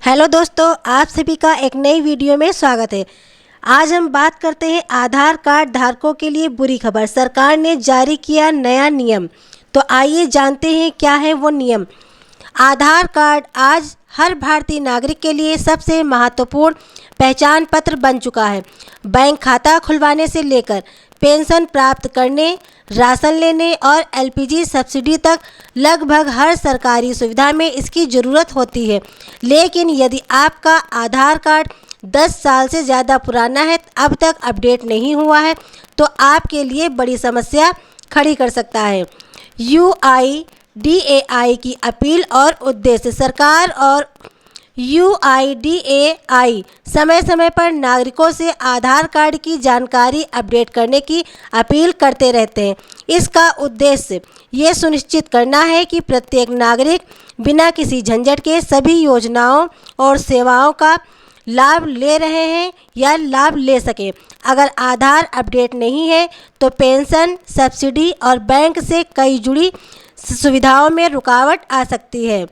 Hello दोस्तों, आप सभी का एक नई वीडियो में स्वागत है। आज हम बात करते हैं आधार कार्ड धारकों के लिए बुरी खबर। सरकार ने जारी किया नया नियम। तो आइए जानते हैं क्या है वो नियम। आधार कार्ड आज हर भारतीय नागरिक के लिए सबसे महत्वपूर्ण पहचान पत्र बन चुका है। बैंक खाता खुलवाने से लेकर पेंशन प्राप्त करने, राशन लेने और एलपीजी सब्सिडी तक लगभग हर सरकारी सुविधा में इसकी ज़रूरत होती है। लेकिन यदि आपका आधार कार्ड 10 साल से ज़्यादा पुराना है, अब तक अपडेट नहीं हुआ है, तो आपके लिए बड़ी समस्या खड़ी कर सकता है। यूआईडीएआई की अपील और उद्देश्य। सरकार और यूआईडीएआई समय समय पर नागरिकों से आधार कार्ड की जानकारी अपडेट करने की अपील करते रहते हैं। इसका उद्देश्य ये सुनिश्चित करना है कि प्रत्येक नागरिक बिना किसी झंझट के सभी योजनाओं और सेवाओं का लाभ ले रहे हैं या लाभ ले सकें। अगर आधार अपडेट नहीं है तो पेंशन, सब्सिडी और बैंक से कई जुड़ी सुविधाओं में रुकावट आ सकती है।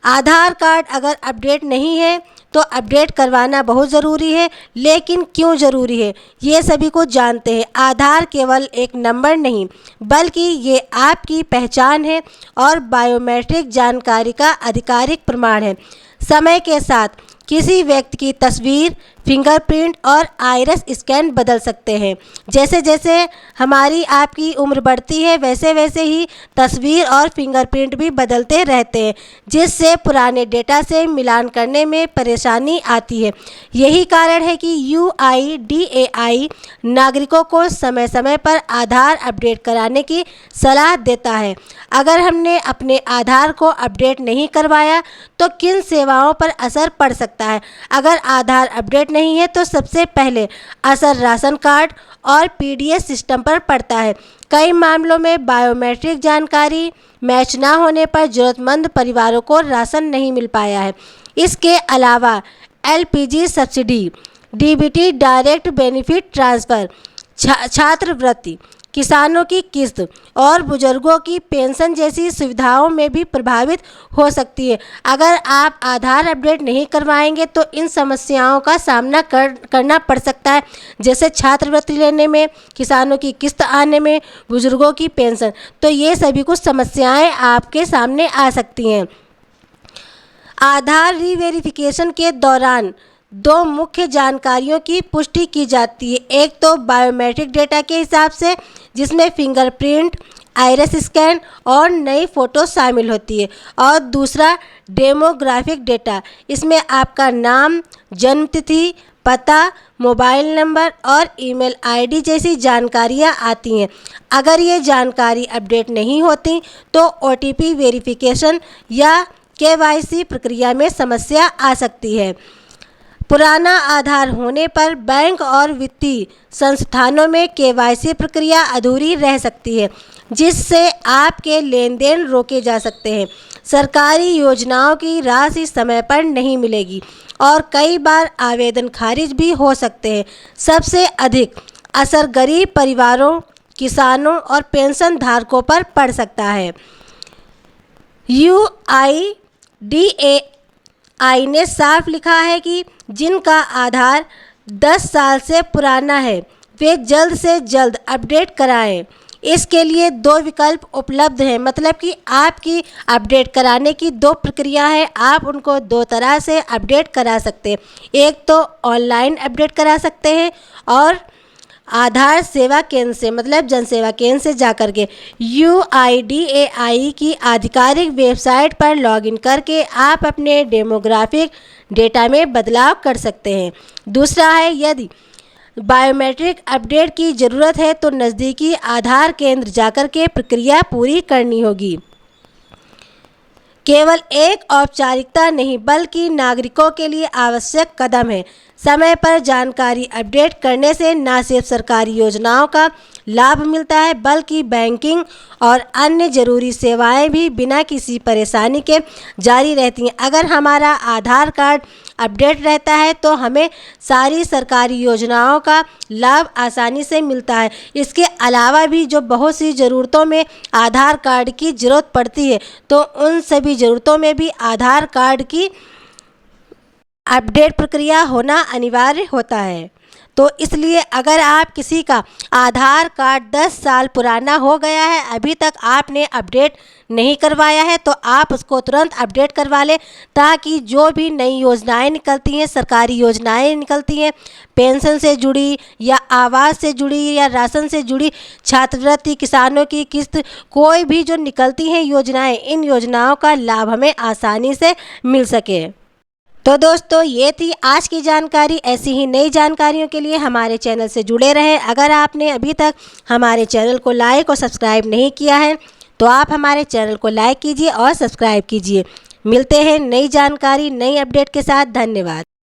आधार कार्ड अगर अपडेट नहीं है तो अपडेट करवाना बहुत ज़रूरी है। लेकिन क्यों ज़रूरी है ये सभी को जानते हैं। आधार केवल एक नंबर नहीं, बल्कि ये आपकी पहचान है और बायोमेट्रिक जानकारी का आधिकारिक प्रमाण है। समय के साथ किसी व्यक्ति की तस्वीर, फिंगरप्रिंट और आइरिस स्कैन बदल सकते हैं। जैसे जैसे हमारी आपकी उम्र बढ़ती है, वैसे वैसे ही तस्वीर और फिंगरप्रिंट भी बदलते रहते हैं, जिससे पुराने डेटा से मिलान करने में परेशानी आती है। यही कारण है कि यूआईडीएआई नागरिकों को समय समय पर आधार अपडेट कराने की सलाह देता है। अगर हमने अपने आधार को अपडेट नहीं करवाया तो किन सेवाओं पर असर पड़ सकता है। अगर आधार अपडेट नहीं है तो सबसे पहले असर राशन कार्ड और पीडीएस सिस्टम पर पड़ता है। कई मामलों में बायोमेट्रिक जानकारी मैच ना होने पर जरूरतमंद परिवारों को राशन नहीं मिल पाया है। इसके अलावा LPG subsidy, DBT direct benefit transfer, छात्रवृत्ति, किसानों की किस्त और बुजुर्गों की पेंशन जैसी सुविधाओं में भी प्रभावित हो सकती है। अगर आप आधार अपडेट नहीं करवाएंगे तो इन समस्याओं का सामना करना पड़ सकता है, जैसे छात्रवृत्ति लेने में, किसानों की किस्त आने में, बुजुर्गों की पेंशन। तो ये सभी कुछ समस्याएं आपके सामने आ सकती हैं। आधार रीवेरिफिकेशन के दौरान दो मुख्य जानकारियों की पुष्टि की जाती है। एक तो बायोमेट्रिक डेटा के हिसाब से, जिसमें फिंगरप्रिंट, आइरिस स्कैन और नई फ़ोटो शामिल होती है, और दूसरा डेमोग्राफिक डेटा। इसमें आपका नाम, जन्मतिथि, पता, मोबाइल नंबर और ईमेल आईडी जैसी जानकारियां आती हैं। अगर ये जानकारी अपडेट नहीं होती तो ओटीपी वेरिफिकेशन या केवाईसी प्रक्रिया में समस्या आ सकती है। पुराना आधार होने पर बैंक और वित्तीय संस्थानों में केवाईसी प्रक्रिया अधूरी रह सकती है, जिससे आपके लेन देन रोके जा सकते हैं। सरकारी योजनाओं की राशि समय पर नहीं मिलेगी और कई बार आवेदन खारिज भी हो सकते हैं। सबसे अधिक असर गरीब परिवारों, किसानों और पेंशन धारकों पर पड़ सकता है। यूआईडीएआई ने साफ लिखा है कि जिनका आधार 10 साल से पुराना है वे जल्द से जल्द अपडेट कराएं। इसके लिए दो विकल्प उपलब्ध हैं, मतलब कि आपकी अपडेट कराने की दो प्रक्रिया है। आप उनको दो तरह से अपडेट करा सकते हैं। एक तो ऑनलाइन अपडेट करा सकते हैं और आधार सेवा केंद्र से, मतलब जन सेवा केंद्र से जाकर के यूआईडीएआई की आधिकारिक वेबसाइट पर लॉगिन करके आप अपने डेमोग्राफिक डेटा में बदलाव कर सकते हैं। दूसरा है, यदि बायोमेट्रिक अपडेट की ज़रूरत है तो नज़दीकी आधार केंद्र जाकर के प्रक्रिया पूरी करनी होगी। केवल एक औपचारिकता नहीं, बल्कि नागरिकों के लिए आवश्यक कदम है। समय पर जानकारी अपडेट करने से न सिर्फ सरकारी योजनाओं का लाभ मिलता है, बल्कि बैंकिंग और अन्य ज़रूरी सेवाएं भी बिना किसी परेशानी के जारी रहती हैं। अगर हमारा आधार कार्ड अपडेट रहता है तो हमें सारी सरकारी योजनाओं का लाभ आसानी से मिलता है। इसके अलावा भी जो बहुत सी ज़रूरतों में आधार कार्ड की ज़रूरत पड़ती है, तो उन सभी ज़रूरतों में भी आधार कार्ड की अपडेट प्रक्रिया होना अनिवार्य होता है। तो इसलिए अगर आप किसी का आधार कार्ड 10 साल पुराना हो गया है, अभी तक आपने अपडेट नहीं करवाया है, तो आप उसको तुरंत अपडेट करवा लें, ताकि जो भी नई योजनाएं निकलती हैं, सरकारी योजनाएं निकलती हैं, पेंशन से जुड़ी या आवास से जुड़ी या राशन से जुड़ी, छात्रवृत्ति, किसानों की किस्त, कोई भी जो निकलती हैं योजनाएं, इन योजनाओं का लाभ हमें आसानी से मिल सके। तो दोस्तों, ये थी आज की जानकारी। ऐसी ही नई जानकारियों के लिए हमारे चैनल से जुड़े रहें। अगर आपने अभी तक हमारे चैनल को लाइक और सब्सक्राइब नहीं किया है, तो आप हमारे चैनल को लाइक कीजिए और सब्सक्राइब कीजिए। मिलते हैं नई जानकारी, नई अपडेट के साथ। धन्यवाद।